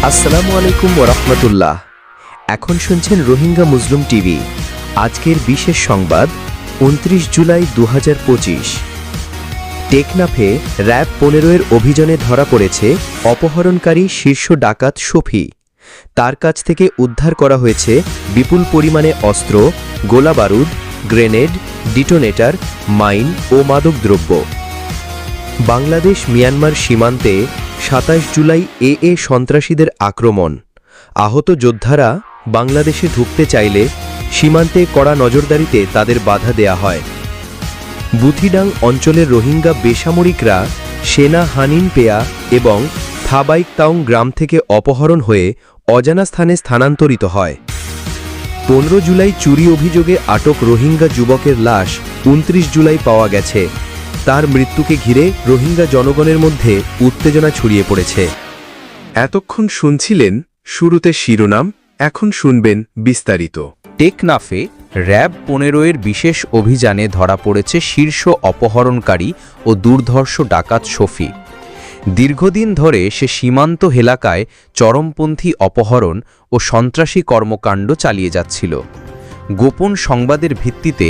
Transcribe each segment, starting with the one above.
আসসালামু আলাইকুম ওরহমতুল্লাহ। এখন শুনছেন রোহিঙ্গা মুসলিম টিভি। আজকের বিশেষ সংবাদ ২৯ জুলাই ২০২৫। টেকনাফে র‍্যাব ১৫-এর অভিযানে ধরা পড়েছে অপহরণকারী শীর্ষ ডাকাত শফি। তার কাছ থেকে উদ্ধার করা হয়েছে বিপুল পরিমাণে অস্ত্র, গোলাবারুদ, গ্রেনেড, ডিটোনেটর, মাইন ও মাদকদ্রব্য। বাংলাদেশ মিয়ানমার সীমান্তে ২৭ জুলাই এ সন্ত্রাসীদের আক্রমণ। আহত যোদ্ধারা বাংলাদেশে ঢুকতে চাইলে সীমান্তে কড়া নজরদারিতে তাদের বাধা দেয়া হয়। বুথিডাং অঞ্চলের রোহিঙ্গা বেসামরিকরা সেনা হানিন পেয়া এবং থাবাইকতাউং গ্রাম থেকে অপহরণ হয়ে অজানা স্থানে স্থানান্তরিত হয়। ১৫ জুলাই চুরি অভিযোগে আটক রোহিঙ্গা যুবকের লাশ ২৯ জুলাই পাওয়া গেছে। তার মৃত্যুকে ঘিরে রোহিঙ্গা জনগণের মধ্যে উত্তেজনা ছড়িয়ে পড়েছে। এতক্ষণ শুনছিলেন শুরুতে শিরোনাম, এখন শুনবেন বিস্তারিত। টেকনাফে র‍্যাব ১৫-এর বিশেষ অভিযানে ধরা পড়েছে শীর্ষ অপহরণকারী ও দুর্ধর্ষ ডাকাত শফি। দীর্ঘদিন ধরে সে সীমান্ত এলাকায় চরমপন্থী অপহরণ ও সন্ত্রাসী কর্মকাণ্ড চালিয়ে যাচ্ছিল। গোপন সংবাদের ভিত্তিতে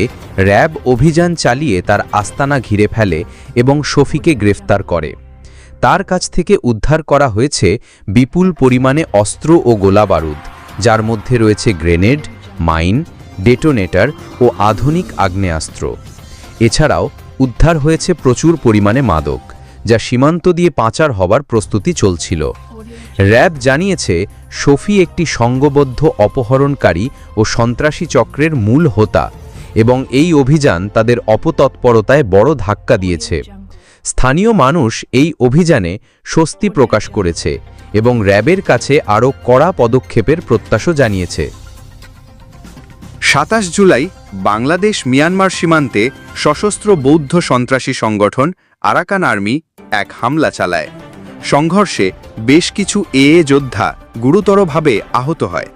র‍্যাব অভিযান চালিয়ে তার আস্তানা ঘিরে ফেলে এবং শফিকে গ্রেফতার করে। তার কাছ থেকে উদ্ধার করা হয়েছে বিপুল পরিমাণে অস্ত্র ও গোলাবারুদ, যার মধ্যে রয়েছে গ্রেনেড, মাইন, ডেটোনেটর ও আধুনিক আগ্নেয়াস্ত্র। এছাড়াও উদ্ধার হয়েছে প্রচুর পরিমাণে মাদক, যা সীমান্ত দিয়ে পাচার হবার প্রস্তুতি চলছিল। র‍্যাব জানিয়েছে শফি একটি সংঘবদ্ধ অপহরণকারী ও সন্ত্রাসী চক্রের মূল হোতা এবং এই অভিযান তাদের অপতৎপরতায় বড় ধাক্কা দিয়েছে। স্থানীয় মানুষ এই অভিযানে স্বস্তি প্রকাশ করেছে এবং র‍্যাবের কাছে আরও কড়া পদক্ষেপের প্রত্যাশা জানিয়েছে। ২৭ জুলাই বাংলাদেশ মিয়ানমার সীমান্তে সশস্ত্র বৌদ্ধ সন্ত্রাসী সংগঠন আরাকান আর্মি এক হামলা চালায়। সংঘর্ষে বেশ কিছু যোদ্ধা গুরুতরভাবে আহত হয়।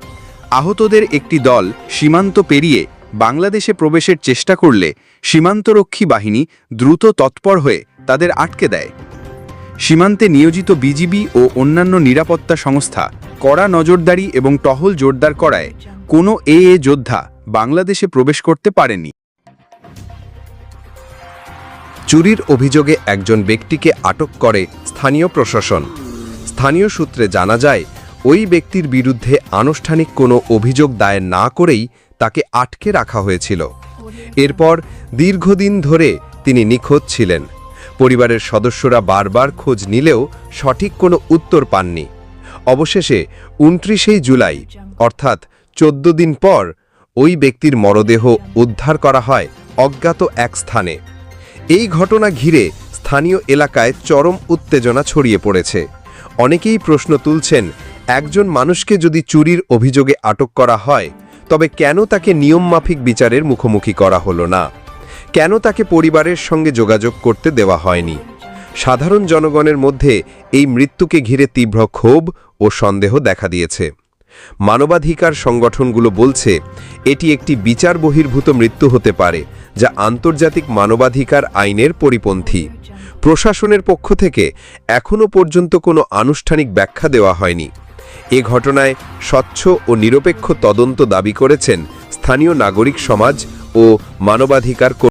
আহতদের একটি দল সীমান্ত পেরিয়ে বাংলাদেশে প্রবেশের চেষ্টা করলে সীমান্তরক্ষী বাহিনী দ্রুত তৎপর হয়ে তাদের আটকে দেয়। সীমান্তে নিয়োজিত বিজিবি ও অন্যান্য নিরাপত্তা সংস্থা কড়া নজরদারি এবং টহল জোরদার করায় কোনো যোদ্ধা বাংলাদেশে প্রবেশ করতে পারেনি। চুরির অভিযোগে একজন ব্যক্তিকে আটক করে স্থানীয় প্রশাসন। স্থানীয় সূত্রে জানা যায়, ওই ব্যক্তির বিরুদ্ধে আনুষ্ঠানিক কোনো অভিযোগ দায়ের না করেই তাকে আটকে রাখা হয়েছিল। এরপর দীর্ঘদিন ধরে তিনি নিখোঁজ ছিলেন। পরিবারের সদস্যরা বারবার খোঁজ নিলেও সঠিক কোনো উত্তর পাননি। অবশেষে ২৯ জুলাই অর্থাৎ ১৪ দিন পর ওই ব্যক্তির মরদেহ উদ্ধার করা হয় অজ্ঞাত এক স্থানে। এই ঘটনা ঘিরে স্থানীয় এলাকায় চরম উত্তেজনা ছড়িয়ে পড়েছে। অনেকেই প্রশ্ন তুলছেন, একজন মানুষকে যদি চুরির অভিযোগে আটক করা হয়, তবে কেন তাকে নিয়মমাফিক বিচারের মুখোমুখি করা হলো না? কেন তাকে পরিবারের সঙ্গে যোগাযোগ করতে দেওয়া হয়নি? সাধারণ জনগণের মধ্যে এই মৃত্যুকে ঘিরে তীব্র ক্ষোভ ও সন্দেহ দেখা দিয়েছে। মানবাধিকার সংগঠনগুলো বলছে, এটি একটি বিচার বহির্ভূত মৃত্যু হতে পারে, যা আন্তর্জাতিক মানবাধিকার আইনের পরিপন্থী। প্রশাসনের পক্ষ থেকে এখনও পর্যন্ত কোনো আনুষ্ঠানিক ব্যাখ্যা দেওয়া হয়নি। এ ঘটনায় স্বচ্ছ ও নিরপেক্ষ তদন্ত দাবি করেছেন স্থানীয় নাগরিক সমাজ ও মানবাধিকার